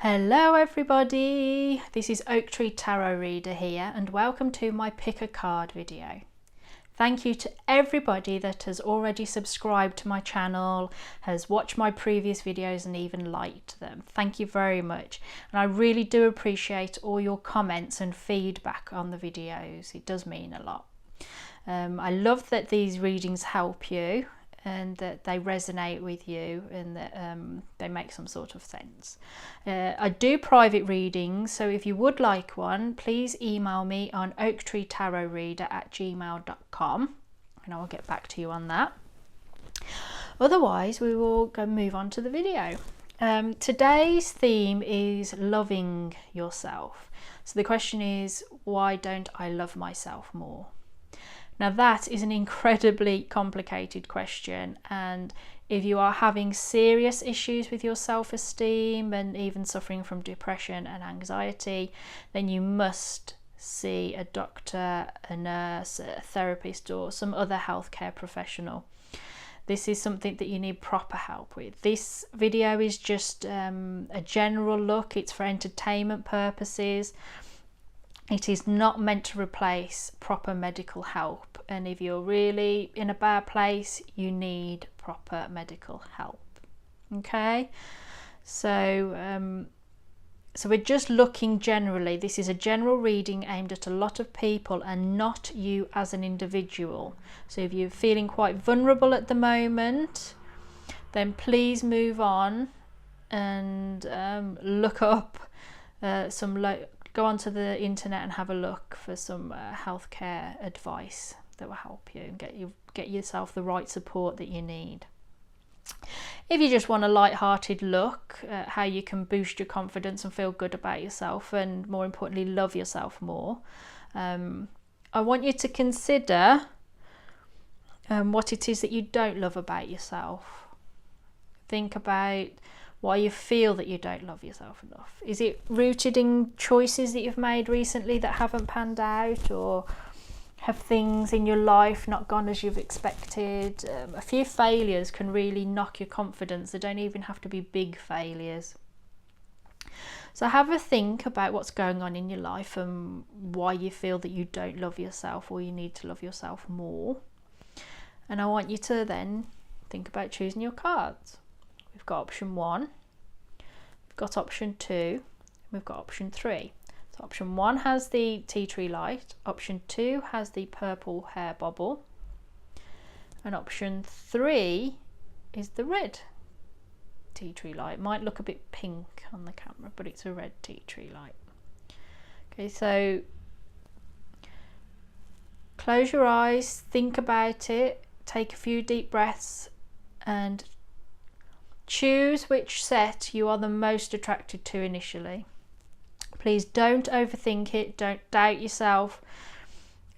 Hello everybody, this is Oak Tree Tarot Reader here and welcome to my pick a card video. Thank you to everybody that has already subscribed to my channel, has watched my previous videos and even liked them. Thank you very much, and I really do appreciate all your comments and feedback on the videos. It does mean a lot. I love that these readings help you and that they resonate with you and that they make some sort of sense. I do private readings, so if you would like one, please email me on oaktreetarotreader@gmail.com and I will get back to you on that. Otherwise, we will go move on to the video. Today's theme is loving yourself. So the question is, why don't I love myself more? Now that is an incredibly complicated question, and if you are having serious issues with your self-esteem and even suffering from depression and anxiety, then you must see a doctor, a nurse, a therapist or some other healthcare professional. This is something that you need proper help with. This video is just a general look. It's for entertainment purposes. It is not meant to replace proper medical help, and if you're really in a bad place, you need proper medical help. Okay, so we're just looking generally. This is a general reading aimed at a lot of people and not you as an individual. So if you're feeling quite vulnerable at the moment, then please move on and look up go onto the internet and have a look for some healthcare advice that will help you and get yourself the right support that you need. If you just want a light-hearted look at how you can boost your confidence and feel good about yourself, and more importantly love yourself more, I want you to consider what it is that you don't love about yourself. Think about why you feel that you don't love yourself enough. Is it rooted in choices that you've made recently that haven't panned out, or have things in your life not gone as you've expected? A few failures can really knock your confidence. They don't even have to be big failures. So have a think about what's going on in your life and why you feel that you don't love yourself or you need to love yourself more. And I want you to then think about choosing your cards. We've got option 1, we've got option 2, we've got option 3. So option 1 has the tea tree light, option 2 has the purple hair bubble, and option 3 is the red tea tree light. It might look a bit pink on the camera, but it's a red tea tree light. Okay, so close your eyes, think about it, take a few deep breaths and choose which set you are the most attracted to initially. Please don't overthink it, don't doubt yourself,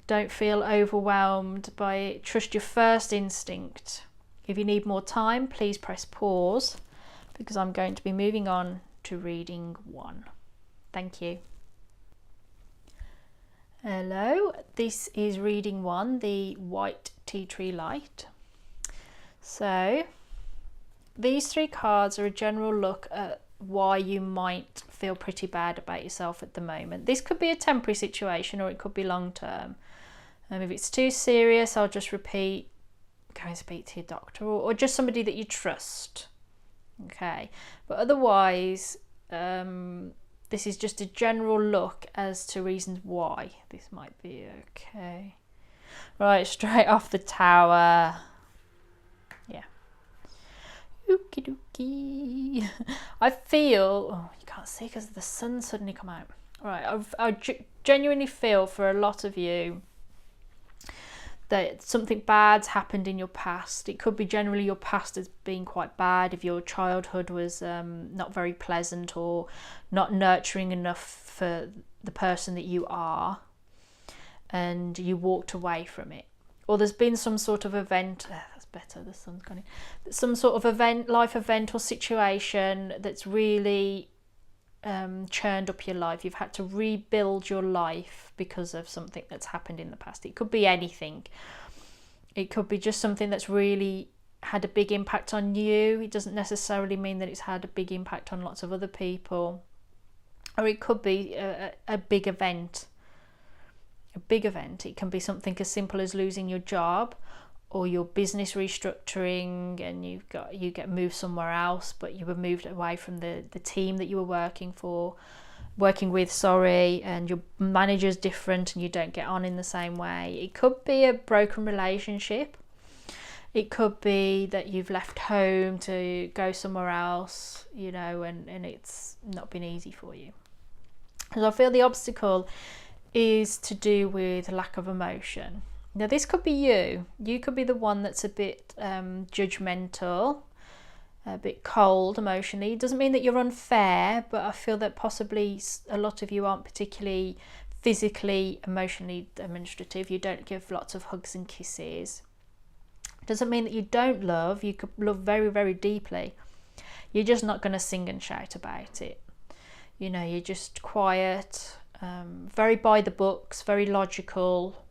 don't feel overwhelmed by it. Trust your first instinct. If you need more time, please press pause because I'm going to be moving on to reading 1. Thank you. Hello, this is reading 1, the white tea tree light. So these 3 cards are a general look at why you might feel pretty bad about yourself at the moment. This could be a temporary situation or it could be long term. If it's too serious, I'll just repeat, go and speak to your doctor or just somebody that you trust. Okay, but otherwise, this is just a general look as to reasons why this might be okay. Right, straight off the tower. Yeah. Okie dokie. I feel, oh, you can't see because the sun suddenly come out. Right, I genuinely feel for a lot of you that something bad's happened in your past. It could be generally your past has been quite bad. If your childhood was not very pleasant or not nurturing enough for the person that you are, and you walked away from it, or there's been some sort of event. That's better. The sun's gone in. Some sort of event, life event or situation that's really churned up your life. You've had to rebuild your life because of something that's happened in the past. It could be anything. It could be just something that's really had a big impact on you. It doesn't necessarily mean that it's had a big impact on lots of other people. or it could be a big event. A big event. It can be something as simple as losing your job, or your business restructuring, and you get moved somewhere else, but you were moved away from the team that you were working with, and your manager's different and you don't get on in the same way. It could be a broken relationship. It could be that you've left home to go somewhere else, and it's not been easy for you. Because I feel the obstacle is to do with lack of emotion. Now, this could be you. You could be the one that's a bit judgmental, a bit cold emotionally. It doesn't mean that you're unfair, but I feel that possibly a lot of you aren't particularly physically, emotionally demonstrative. You don't give lots of hugs and kisses. Doesn't mean that you don't love. You could love very, very deeply. You're just not going to sing and shout about it. You're just quiet, very by the books, very logical,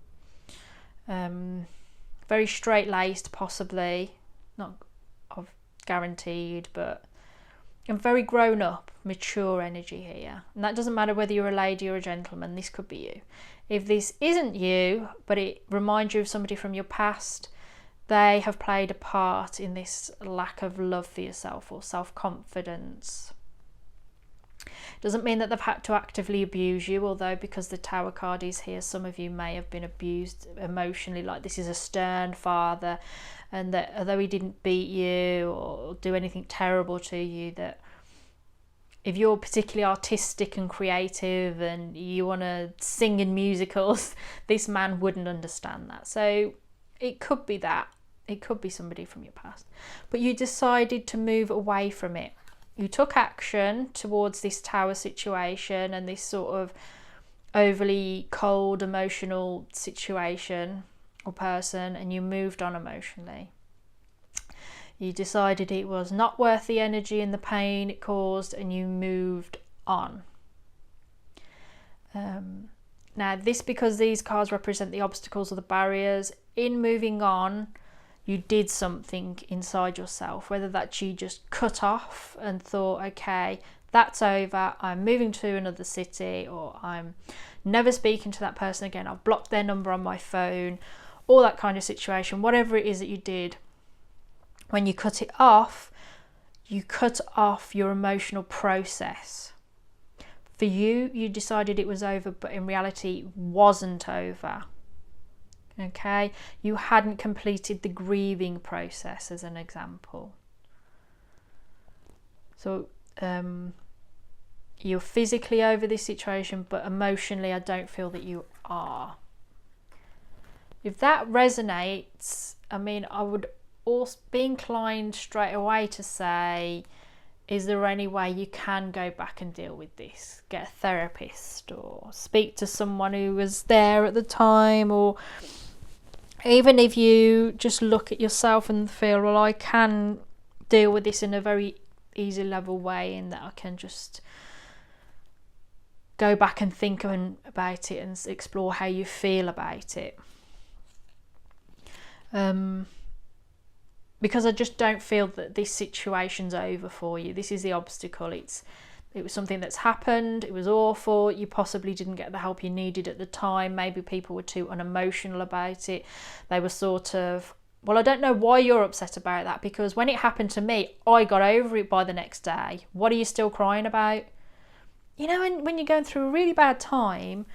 very straight-laced, possibly, not guaranteed, but very grown-up, mature energy here. And that doesn't matter whether you're a lady or a gentleman. This could be you. If this isn't you, but it reminds you of somebody from your past, they have played a part in this lack of love for yourself or self-confidence. Doesn't mean that they've had to actively abuse you, although because the Tower card is here, some of you may have been abused emotionally, like this is a stern father, and that although he didn't beat you or do anything terrible to you, that if you're particularly artistic and creative and you want to sing in musicals, this man wouldn't understand that. So it could be that. It could be somebody from your past. But you decided to move away from it. You took action towards this Tower situation and this sort of overly cold, emotional situation or person, and you moved on emotionally. You decided it was not worth the energy and the pain it caused, and you moved on. Now, because these cards represent the obstacles or the barriers, in moving on, you did something inside yourself, whether that's you just cut off and thought, okay, that's over, I'm moving to another city, or I'm never speaking to that person again, I've blocked their number on my phone, all that kind of situation. Whatever it is that you did, when you cut it off, you cut off your emotional process. For you, you decided it was over, but in reality it wasn't over. Okay, you hadn't completed the grieving process, as an example. So you're physically over this situation, but emotionally I don't feel that you are. If that resonates, I would also be inclined straight away to say, is there any way you can go back and deal with this? Get a therapist or speak to someone who was there at the time, or even if you just look at yourself and feel, well, I can deal with this in a very easy level way, in that I can just go back and think about it and explore how you feel about it. Because I just don't feel that this situation's over for you. This is the obstacle. It was something that's happened. It was awful. You possibly didn't get the help you needed at the time. Maybe people were too unemotional about it. They were sort of, well, I don't know why you're upset about that, because when it happened to me, I got over it by the next day. What are you still crying about? When you're going through a really bad time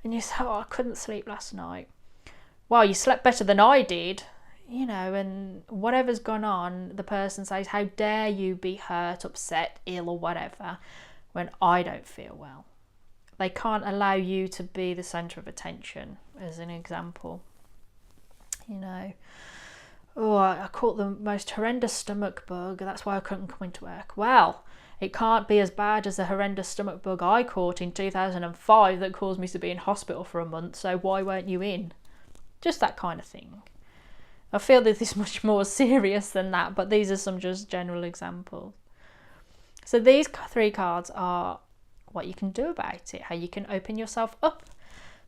and you say, oh, I couldn't sleep last night. Well, you slept better than I did. And whatever's gone on, the person says, how dare you be hurt, upset, ill, or whatever, when I don't feel well. They can't allow you to be the centre of attention, as an example. Oh, I caught the most horrendous stomach bug, that's why I couldn't come into work. Well, it can't be as bad as the horrendous stomach bug I caught in 2005 that caused me to be in hospital for a month, so why weren't you in? Just that kind of thing. I feel that this is much more serious than that, but these are some just general examples. So these three cards are what you can do about it, how you can open yourself up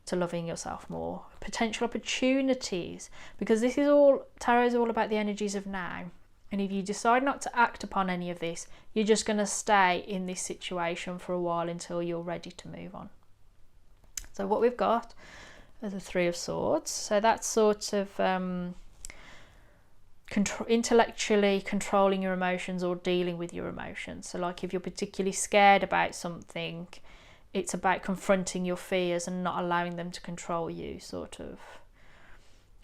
to loving yourself more, potential opportunities, because this is all, tarot is all about the energies of now. And if you decide not to act upon any of this, you're just going to stay in this situation for a while until you're ready to move on. So what we've got are the Three of Swords. So that's sort of intellectually controlling your emotions or dealing with your emotions. So like if you're particularly scared about something, it's about confronting your fears and not allowing them to control you, sort of.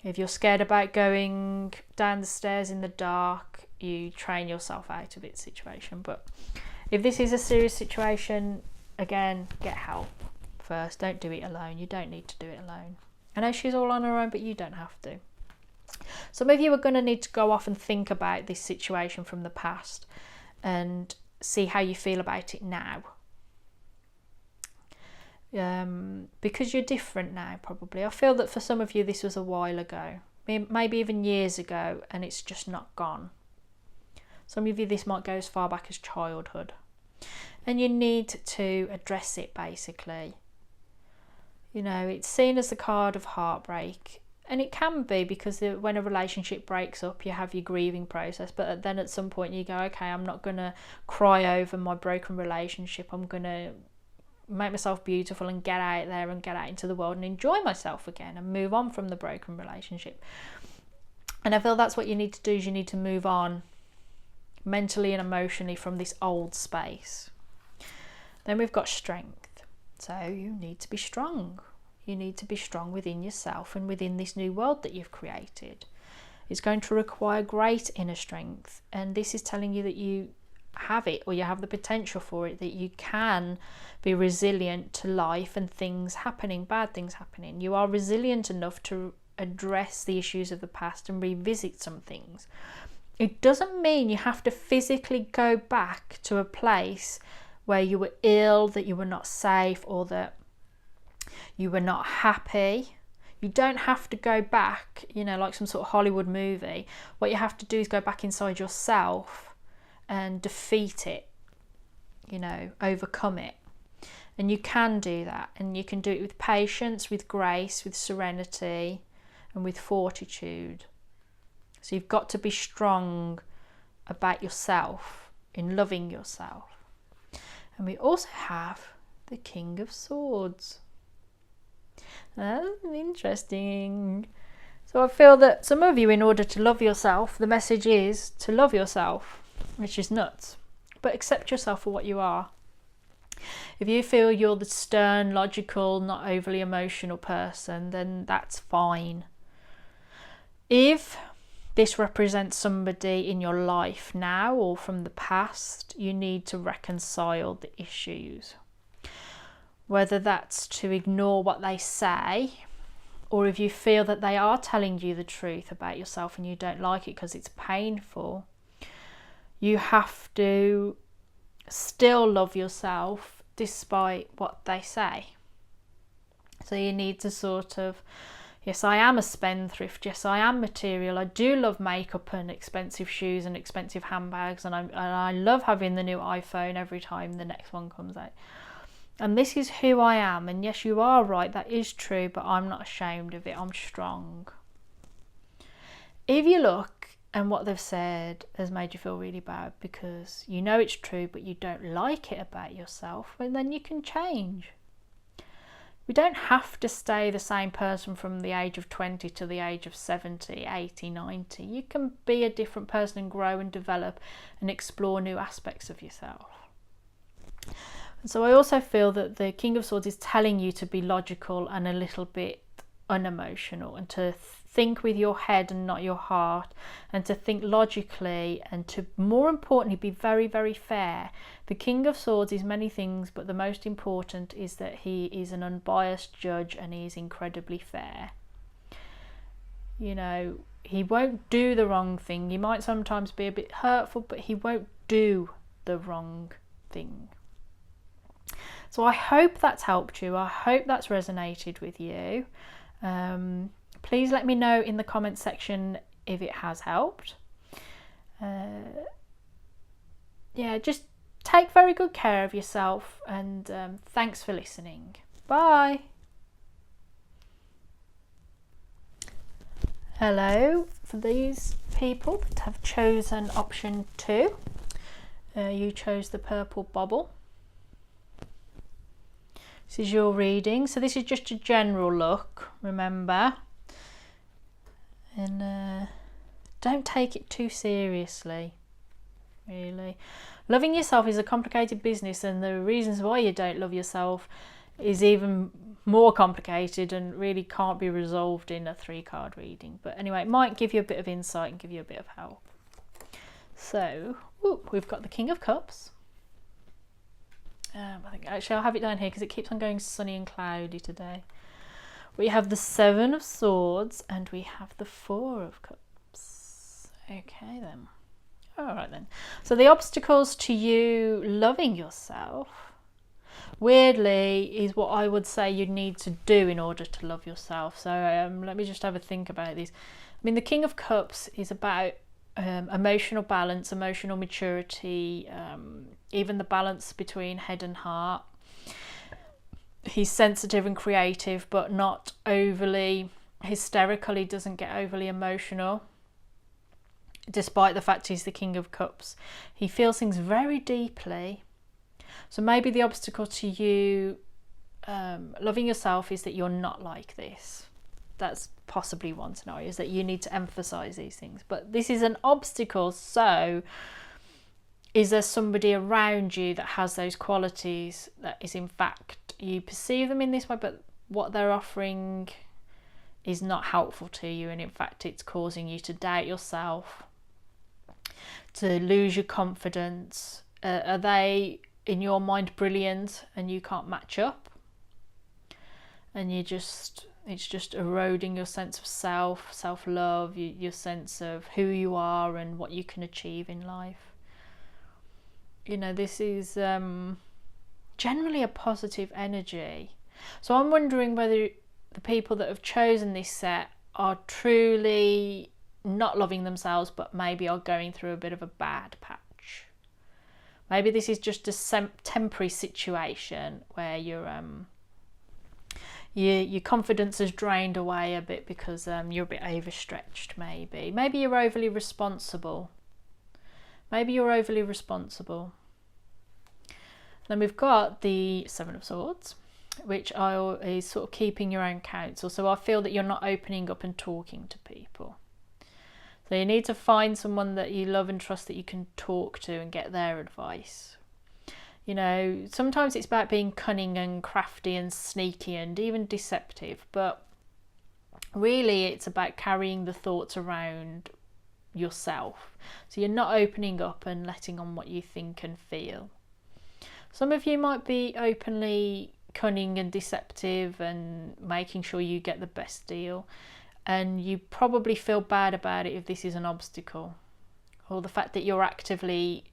If you're scared about going down the stairs in the dark, you train yourself out of it situation. But if this is a serious situation, again, get help first. Don't do it alone. You don't need to do it alone. I know she's all on her own, but you don't have to. Some of you are going to need to go off and think about this situation from the past and see how you feel about it now. Because you're different now, probably. I feel that for some of you this was a while ago, maybe even years ago, and it's just not gone. Some of you this might go as far back as childhood, and you need to address it, basically. You know, it's seen as the card of heartbreak, and it can be because when a relationship breaks up, you have your grieving process, but then at some point you go, okay, I'm not going to cry over my broken relationship. I'm going to make myself beautiful and get out there and get out into the world and enjoy myself again and move on from the broken relationship. And I feel that's what you need to do, is you need to move on mentally and emotionally from this old space. Then we've got strength. So you need to be strong. You need to be strong within yourself and within this new world that you've created. It's going to require great inner strength, and this is telling you that you have it, or you have the potential for it, that you can be resilient to life and things happening, bad things happening. You are resilient enough to address the issues of the past and revisit some things. It doesn't mean you have to physically go back to a place where you were ill, that you were not safe, or that you were not happy. You don't have to go back, you know, like some sort of Hollywood movie. What you have to do is go back inside yourself and defeat it, you know, overcome it. And you can do that, and you can do it with patience, with grace, with serenity, and with fortitude. So you've got to be strong about yourself, in loving yourself. And we also have the King of Swords. That's interesting. So I feel that some of you, in order to love yourself, the message is to love yourself, which is nuts, but accept yourself for what you are. If you feel you're the stern, logical, not overly emotional person, then that's fine. If this represents somebody in your life now or from the past, you need to reconcile the issues. Whether that's to ignore what they say, or if you feel that they are telling you the truth about yourself and you don't like it because it's painful, you have to still love yourself despite what they say. So you need to sort of, yes, I am a spendthrift. Yes, I am material. I do love makeup and expensive shoes and expensive handbags, and I love having the new iPhone every time the next one comes out. And this is who I am. And yes, you are right, that is true, but I'm not ashamed of it. I'm strong. If you look and what they've said has made you feel really bad because you know it's true, but you don't like it about yourself, well, then you can change. We don't have to stay the same person from the age of 20 to the age of 70, 80, 90. You can be a different person and grow and develop and explore new aspects of yourself. And so I also feel that the King of Swords is telling you to be logical and a little bit unemotional, and to think with your head and not your heart, and to think logically, and to, more importantly, be very, very fair. The King of Swords is many things, but the most important is that he is an unbiased judge and he is incredibly fair. You know, he won't do the wrong thing. He might sometimes be a bit hurtful, but he won't do the wrong thing. So I hope that's helped you. I hope that's resonated with you. Please let me know in the comment section if it has helped. Yeah, just take very good care of yourself, and thanks for listening. Bye. Hello, for these people that have chosen option 2, you chose the purple bubble. This is your reading, so this is just a general look, remember, and don't take it too seriously, really. Loving yourself is a complicated business, and the reasons why you don't love yourself is even more complicated and really can't be resolved in a 3-card reading. But anyway, it might give you a bit of insight and give you a bit of help. So we've got the King of Cups. I think actually I'll have it down here because it keeps on going sunny and cloudy today. We have the 7 of Swords and we have the 4 of Cups. Okay then. All right then. So the obstacles to you loving yourself, weirdly, is what I would say you need to do in order to love yourself. So let me just have a think about this. I mean, the King of Cups is about emotional balance, emotional maturity, even the balance between head and heart. He's sensitive and creative, but not overly hysterical. He doesn't get overly emotional, despite the fact he's the King of Cups. He feels things very deeply. So maybe the obstacle to you loving yourself is that you're not like this. That's possibly one scenario, is that you need to emphasize these things. But this is an obstacle, so is there somebody around you that has those qualities that is, in fact, you perceive them in this way, but what they're offering is not helpful to you, and in fact it's causing you to doubt yourself, to lose your confidence. Are they in your mind brilliant and you can't match up, and it's just eroding your sense of self-love, your sense of who you are and what you can achieve in life? You know, this is generally a positive energy. So I'm wondering whether the people that have chosen this set are truly not loving themselves, but maybe are going through a bit of a bad patch. Maybe this is just a temporary situation where your confidence has drained away a bit because you're a bit overstretched. Maybe you're overly responsible. Then we've got the 7 of Swords, which is sort of keeping your own counsel. So I feel that you're not opening up and talking to people. So you need to find someone that you love and trust that you can talk to and get their advice. You know, sometimes it's about being cunning and crafty and sneaky and even deceptive, but really it's about carrying the thoughts around yourself. So you're not opening up and letting on what you think and feel. Some of you might be openly cunning and deceptive and making sure you get the best deal, and you probably feel bad about it if this is an obstacle, or the fact that you're actively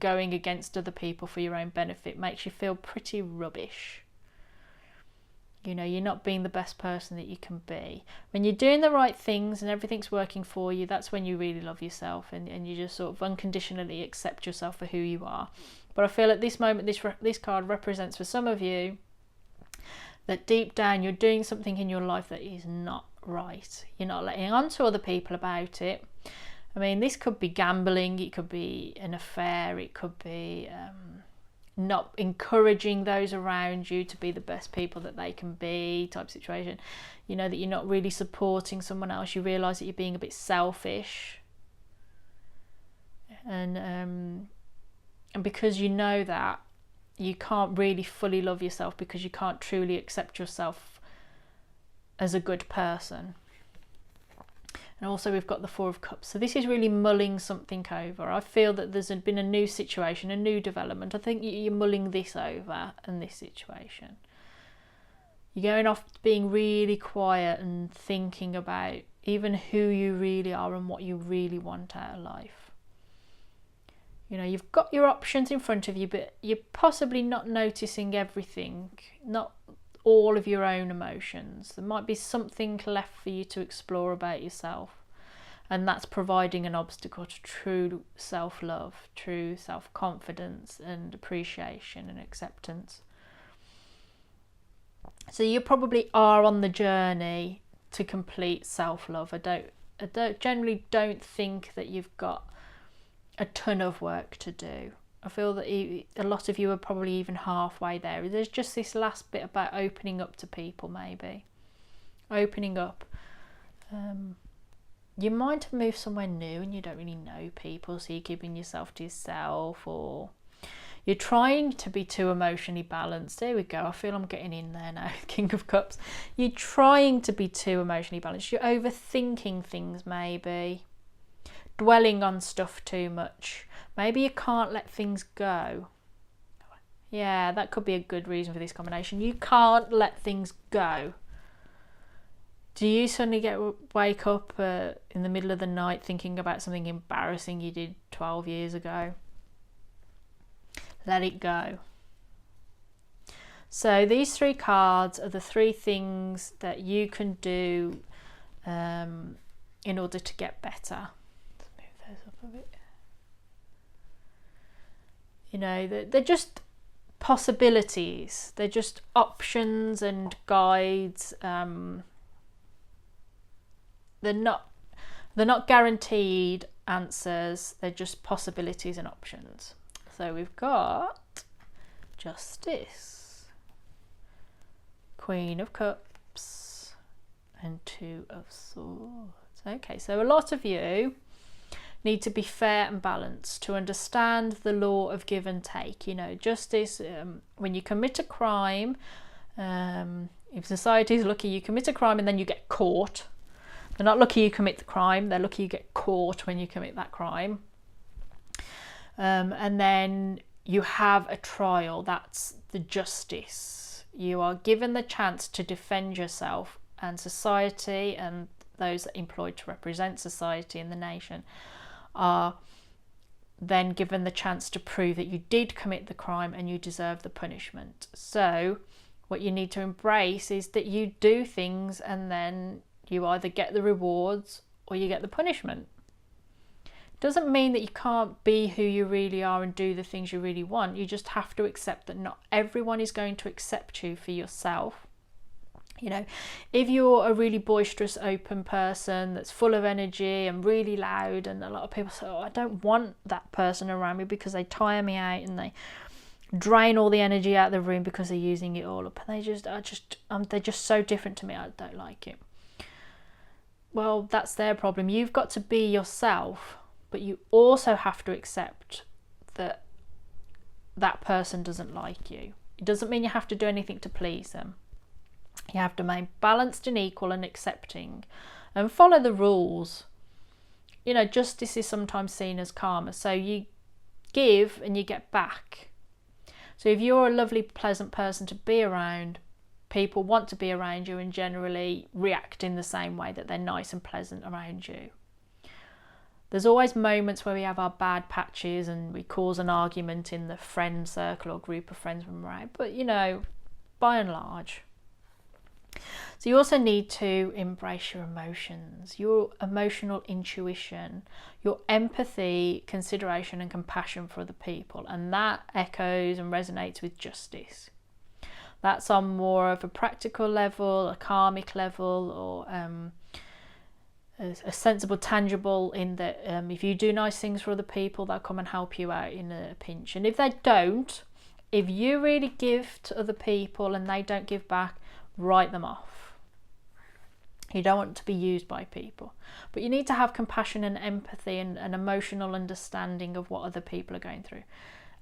going against other people for your own benefit makes you feel pretty rubbish. You know, you're not being the best person that you can be. When you're doing the right things and everything's working for you, that's when you really love yourself, and you just sort of unconditionally accept yourself for who you are. But I feel at this moment, this card represents for some of you that deep down you're doing something in your life that is not right. You're not letting on to other people about it. I mean, this could be gambling, it could be an affair, it could be not encouraging those around you to be the best people that they can be, type situation. You know, that you're not really supporting someone else. You realise that you're being a bit selfish. And because you know that, you can't really fully love yourself because you can't truly accept yourself as a good person. And also we've got the 4 of Cups. So this is really mulling something over. I feel that there's been a new situation, a new development. I think you're mulling this over and this situation. You're going off being really quiet and thinking about even who you really are and what you really want out of life. You know, you've got your options in front of you, but you're possibly not noticing everything, not all of your own emotions. There might be something left for you to explore about yourself, and that's providing an obstacle to true self-love, true self-confidence and appreciation and acceptance. So you probably are on the journey to complete self-love. I generally don't think that you've got a ton of work to do. I feel that a lot of you are probably even halfway there. There's just this last bit about opening up to people, maybe. Opening up. You might have moved somewhere new and you don't really know people, so you're keeping yourself to yourself, or you're trying to be too emotionally balanced. There we go. I feel I'm getting in there now. King of Cups. You're trying to be too emotionally balanced. You're overthinking things, maybe. Dwelling on stuff too much. Maybe you can't let things go. Yeah, that could be a good reason for this combination. You can't let things go. Do you suddenly wake up in the middle of the night thinking about something embarrassing you did 12 years ago? Let it go. So these 3 cards are the 3 things that you can do in order to get better. Let's move those up a bit. You know, they're just possibilities. They're just options and guides. They're not guaranteed answers. They're just possibilities and options. So we've got Justice, Queen of Cups, and 2 of Swords. Okay, so a lot of you need to be fair and balanced to understand the law of give and take. You know, justice, when you commit a crime, if society is lucky, you commit a crime and then you get caught. They're not lucky you commit the crime, they're lucky you get caught when you commit that crime. And then you have a trial. That's the justice. You are given the chance to defend yourself, and society and those employed to represent society and the nation are then given the chance to prove that you did commit the crime and you deserve the punishment. So what you need to embrace is that you do things and then you either get the rewards or you get the punishment. Doesn't mean that you can't be who you really are and do the things you really want. You just have to accept that not everyone is going to accept you for yourself. You know, if you're a really boisterous, open person that's full of energy and really loud, and a lot of people say, oh, I don't want that person around me because they tire me out and they drain all the energy out of the room because they're using it all up, and they're just so different to me, I don't like it. Well, that's their problem. You've got to be yourself, but you also have to accept that that person doesn't like you. It doesn't mean you have to do anything to please them. You have to remain balanced and equal and accepting and follow the rules. You know, justice is sometimes seen as karma. So you give and you get back. So if you're a lovely, pleasant person to be around, people want to be around you and generally react in the same way that they're nice and pleasant around you. There's always moments where we have our bad patches and we cause an argument in the friend circle or group of friends when we're out. But, you know, by and large. So you also need to embrace your emotions, your emotional intuition, your empathy, consideration and compassion for other people. And that echoes and resonates with justice. That's on more of a practical level, a karmic level, or a sensible, tangible, in that if you do nice things for other people, they'll come and help you out in a pinch. And if they don't, if you really give to other people and they don't give back, write them off. You don't want to be used by people. But you need to have compassion and empathy and an emotional understanding of what other people are going through.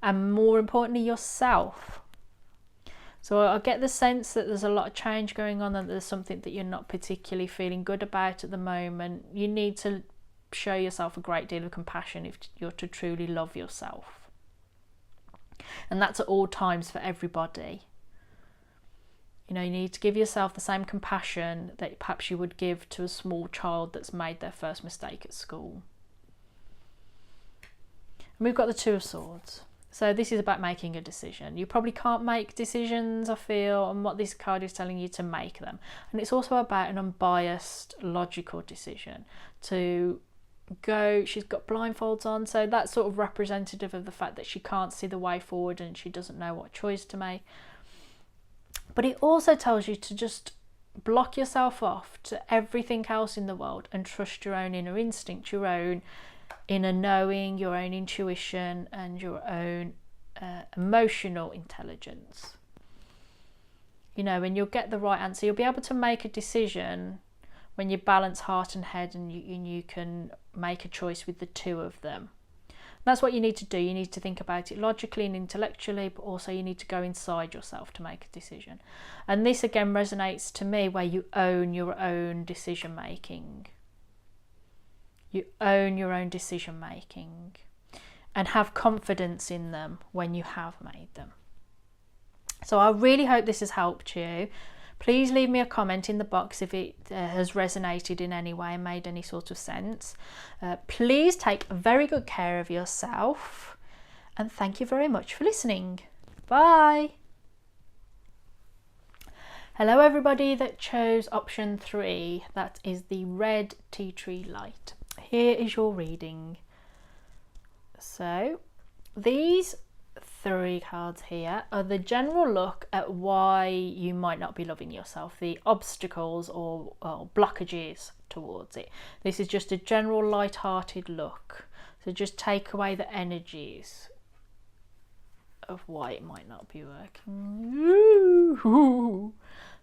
And more importantly, yourself. So I get the sense that there's a lot of change going on and there's something that you're not particularly feeling good about at the moment. You need to show yourself a great deal of compassion if you're to truly love yourself. And that's at all times for everybody. You know, you need to give yourself the same compassion that perhaps you would give to a small child that's made their first mistake at school. And we've got the 2 of Swords. So this is about making a decision. You probably can't make decisions, I feel, and what this card is telling you to make them. And it's also about an unbiased, logical decision. To go, she's got blindfolds on, so that's sort of representative of the fact that she can't see the way forward and she doesn't know what choice to make. But it also tells you to just block yourself off to everything else in the world and trust your own inner instinct, your own inner knowing, your own intuition, and your own emotional intelligence. You know, and you'll get the right answer. You'll be able to make a decision when you balance heart and head, and you can make a choice with the two of them. That's what you need to do. You need to think about it logically and intellectually, but also you need to go inside yourself to make a decision. And this again resonates to me, where you own your own decision making. You own your own decision making and have confidence in them when you have made them. So I really hope this has helped you. Please leave me a comment in the box if it has resonated in any way and made any sort of sense. Please take very good care of yourself, and thank you very much for listening. Bye. Hello everybody that chose option 3, that is the red tea tree light. Here is your reading. So these 3 cards here are the general look at why you might not be loving yourself, the obstacles or blockages towards it. This is just a general light-hearted look, so just take away the energies of why it might not be working.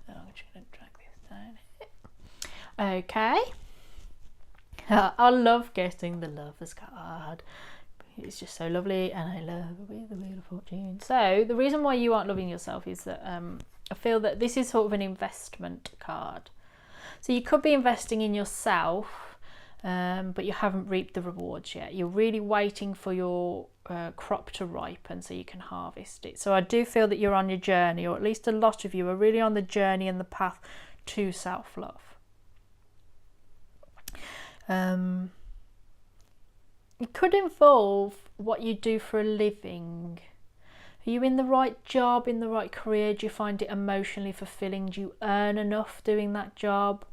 I'm just going to drag this down. Okay. I love getting the Lovers card. It's just so lovely, and I love the Wheel of Fortune. So the reason why you aren't loving yourself is that I feel that this is sort of an investment card. So you could be investing in yourself, but you haven't reaped the rewards yet. You're really waiting for your crop to ripen so you can harvest it. So I do feel that you're on your journey, or at least a lot of you are really on the journey and the path to self-love. It could involve what you do for a living. Are you in the right job, in the right career? Do you find it emotionally fulfilling? Do you earn enough doing that job?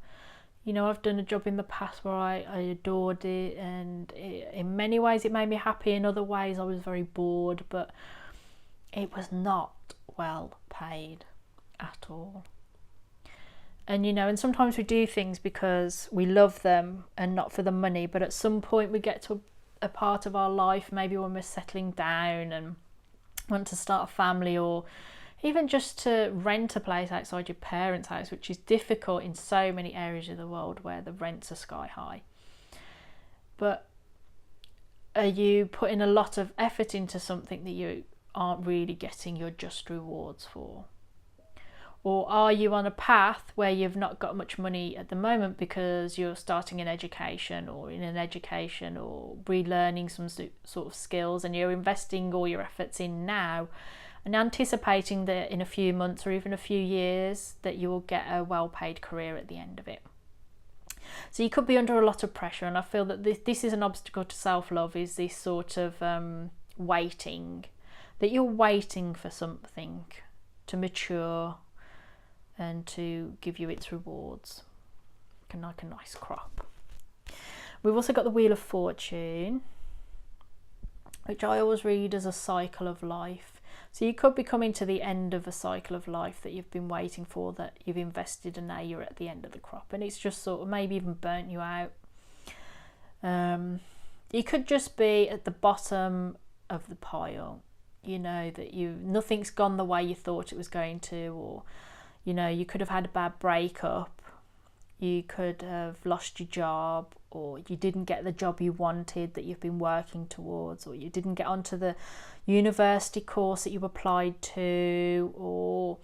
You know, I've done a job in the past where I adored it, and in many ways it made me happy. In other ways I was very bored, but it was not well paid at all. And you know, and sometimes we do things because we love them and not for the money, but at some point we get to a part of our life, maybe when we're settling down and want to start a family, or even just to rent a place outside your parents' house, which is difficult in so many areas of the world where the rents are sky high. But are you putting a lot of effort into something that you aren't really getting your just rewards for? Or are you on a path where you've not got much money at the moment because you're starting an education, or in an education, or relearning some sort of skills, and you're investing all your efforts in now and anticipating that in a few months or even a few years that you will get a well-paid career at the end of it? So you could be under a lot of pressure, and I feel that this is an obstacle to self-love, is this sort of waiting, that you're waiting for something to mature and to give you its rewards, like a nice crop. We've also got the Wheel of Fortune, which I always read as a cycle of life. So you could be coming to the end of a cycle of life that you've been waiting for, that you've invested, and now you're at the end of the crop, and it's just sort of maybe even burnt you out. You could just be at the bottom of the pile, you know, that nothing's gone the way you thought it was going to, or you know, you could have had a bad breakup, you could have lost your job, or you didn't get the job you wanted that you've been working towards, or you didn't get onto the university course that you applied to, or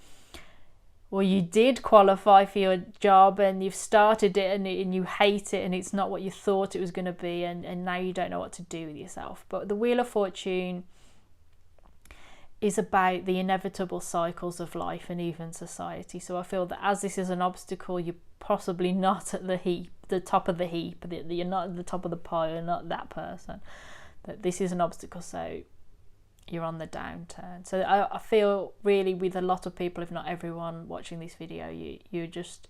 you did qualify for your job and you've started it and you hate it and it's not what you thought it was going to be, and now you don't know what to do with yourself. But the Wheel of Fortune is about the inevitable cycles of life and even society. So I feel that as this is an obstacle, you're possibly not at the top of the heap, you're not at the top of the pile, you're not that person. That this is an obstacle, so you're on the downturn. So I feel really with a lot of people, if not everyone watching this video, you're just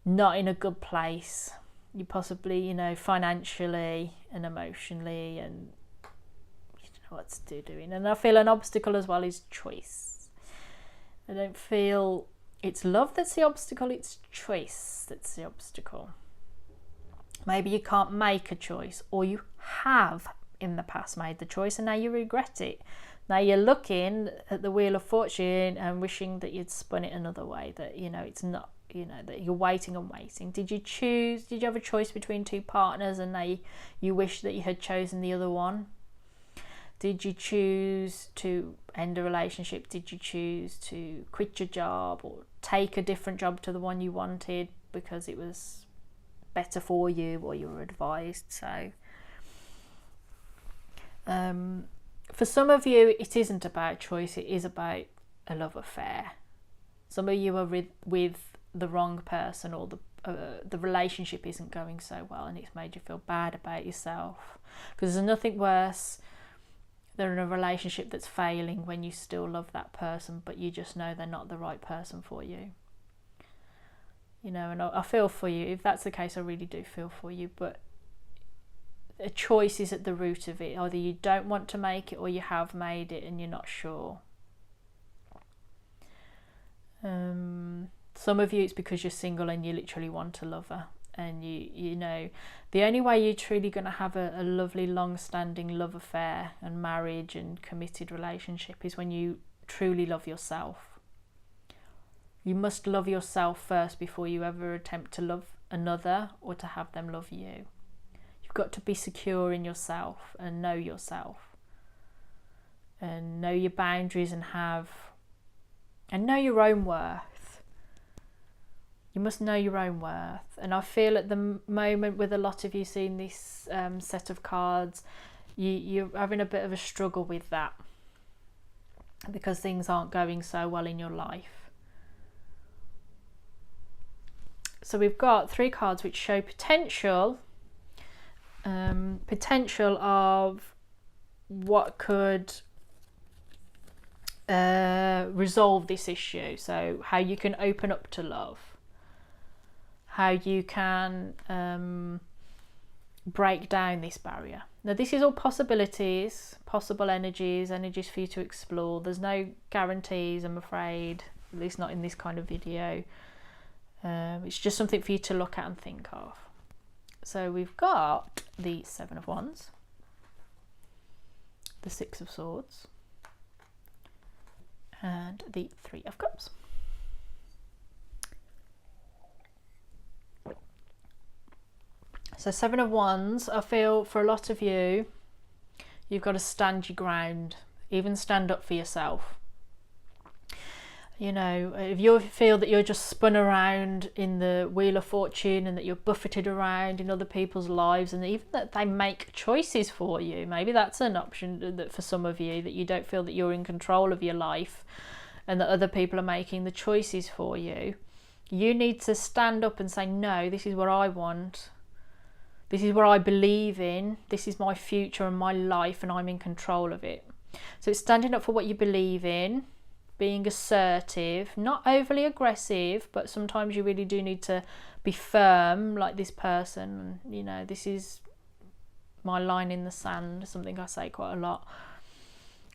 not in a good place. You possibly, you know, financially and emotionally, and what's doing. And I feel an obstacle as well is choice. I don't feel it's love that's the obstacle, it's choice that's the obstacle. Maybe you can't make a choice, or you have in the past made the choice and now you regret it. Now you're looking at the Wheel of Fortune and wishing that you'd spun it another way, that, you know, it's not, you know, that you're waiting and waiting. Did you have a choice between two partners and now you wish that you had chosen the other one? Did you choose to end a relationship? Did you choose to quit your job or take a different job to the one you wanted because it was better for you or you were advised so? For some of you, it isn't about choice, it is about a love affair. Some of you are with the wrong person, or the relationship isn't going so well and it's made you feel bad about yourself. Because there's nothing worse than a relationship that's failing when you still love that person, but you just know they're not the right person for you. You know, and I feel for you. If that's the case, I really do feel for you. But a choice is at the root of it. Either you don't want to make it or you have made it and you're not sure. Some of you, it's because you're single and you literally want a lover. And you know, the only way you're truly going to have a lovely, long-standing love affair and marriage and committed relationship is when you truly love yourself. You must love yourself first before you ever attempt to love another or to have them love you. You've got to be secure in yourself and know yourself and know your boundaries and know your own worth. You must know your own worth. And I feel at the moment, with a lot of you seeing this set of cards, you're having a bit of a struggle with that because things aren't going so well in your life. So we've got 3 cards which show potential of what could resolve this issue. So how you can open up to love, how you can break down this barrier. Now this is all possibilities, possible energies for you to explore. There's no guarantees, I'm afraid, at least not in this kind of video. It's just something for you to look at and think of. So we've got the 7 of Wands, the 6 of Swords, and the 3 of Cups. So 7 of Wands, I feel for a lot of you, you've got to stand your ground, even stand up for yourself. You know, if you feel that you're just spun around in the Wheel of Fortune and that you're buffeted around in other people's lives, and even that they make choices for you, maybe that's an option that for some of you, that you don't feel that you're in control of your life and that other people are making the choices for you. You need to stand up and say, no, this is what I want. This is what I believe in. This is my future and my life, and I'm in control of it. So it's standing up for what you believe in, being assertive, not overly aggressive, but sometimes you really do need to be firm, like this person. You know, this is my line in the sand, something I say quite a lot.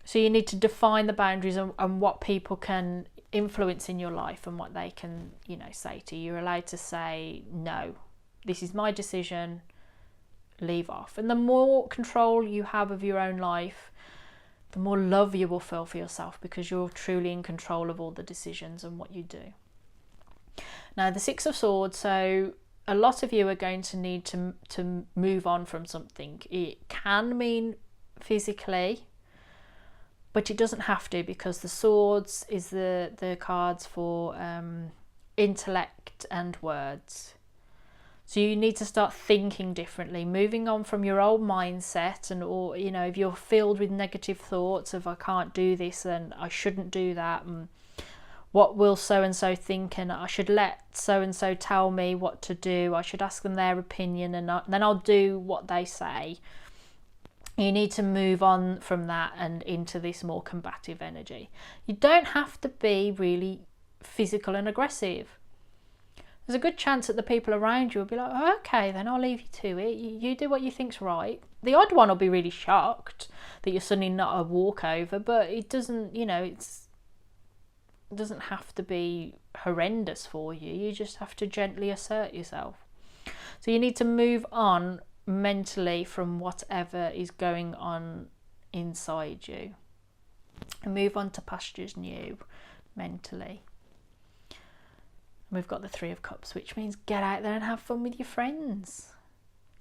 So you need to define the boundaries and what people can influence in your life and what they can, you know, say to you. You're allowed to say, no, this is my decision, leave off. And the more control you have of your own life, the more love you will feel for yourself, because you're truly in control of all the decisions and what you do. Now the 6 of Swords, so a lot of you are going to need to move on from something. It can mean physically, but it doesn't have to, because the Swords is the cards for intellect and words. So you need to start thinking differently, moving on from your old mindset, and, or, you know, if you're filled with negative thoughts of I can't do this and I shouldn't do that, and what will so-and-so think, and I should let so-and-so tell me what to do, I should ask them their opinion, and then I'll do what they say. You need to move on from that and into this more combative energy. You don't have to be really physical and aggressive. There's a good chance that the people around you will be like, oh, okay, then I'll leave you to it. You do what you think's right. The odd one will be really shocked that you're suddenly not a walkover, but it doesn't, you know, It doesn't have to be horrendous for you. You just have to gently assert yourself. So you need to move on mentally from whatever is going on inside you and move on to pastures new mentally. And we've got the Three of Cups, which means get out there and have fun with your friends.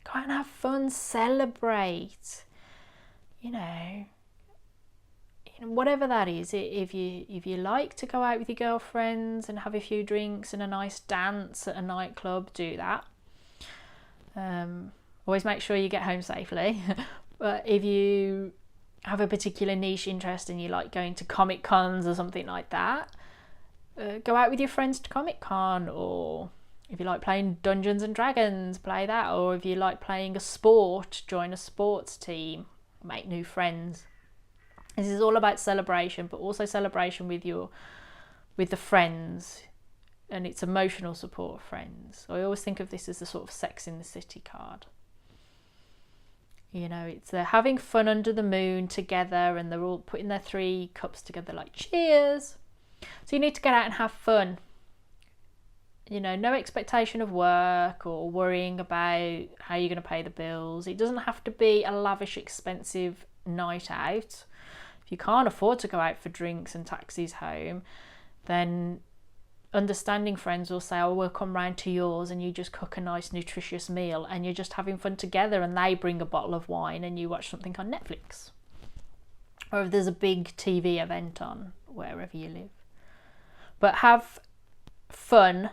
Go out and have fun, celebrate. You know, whatever that is. If you like to go out with your girlfriends and have a few drinks and a nice dance at a nightclub, do that. Always make sure you get home safely. But if you have a particular niche interest and you like going to Comic Cons or something like that, go out with your friends to Comic Con. Or if you like playing Dungeons and Dragons, play that. Or if you like playing a sport, join a sports team, make new friends. This is all about celebration, but also celebration with the friends, and it's emotional support of friends. I always think of this as the sort of Sex in the City card. You know, it's they're having fun under the moon together, and they're all putting their 3 cups together like cheers. So you need to get out and have fun. You know, no expectation of work or worrying about how you're going to pay the bills. It doesn't have to be a lavish, expensive night out. If you can't afford to go out for drinks and taxis home, then understanding friends will say, oh, we'll come round to yours and you just cook a nice nutritious meal and you're just having fun together, and they bring a bottle of wine and you watch something on Netflix. Or if there's a big TV event on wherever you live. But have fun,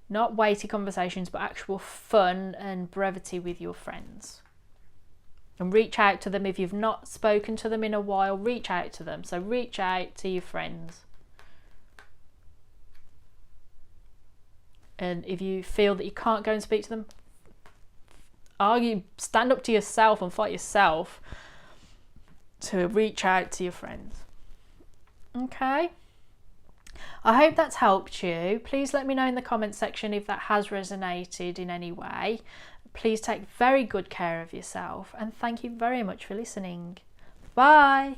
not weighty conversations, but actual fun and brevity with your friends. And reach out to them. If you've not spoken to them in a while, reach out to them. So reach out to your friends. And if you feel that you can't go and speak to them, stand up to yourself and fight yourself to reach out to your friends. Okay? I hope that's helped you. Please let me know in the comments section if that has resonated in any way. Please take very good care of yourself, and thank you very much for listening. Bye.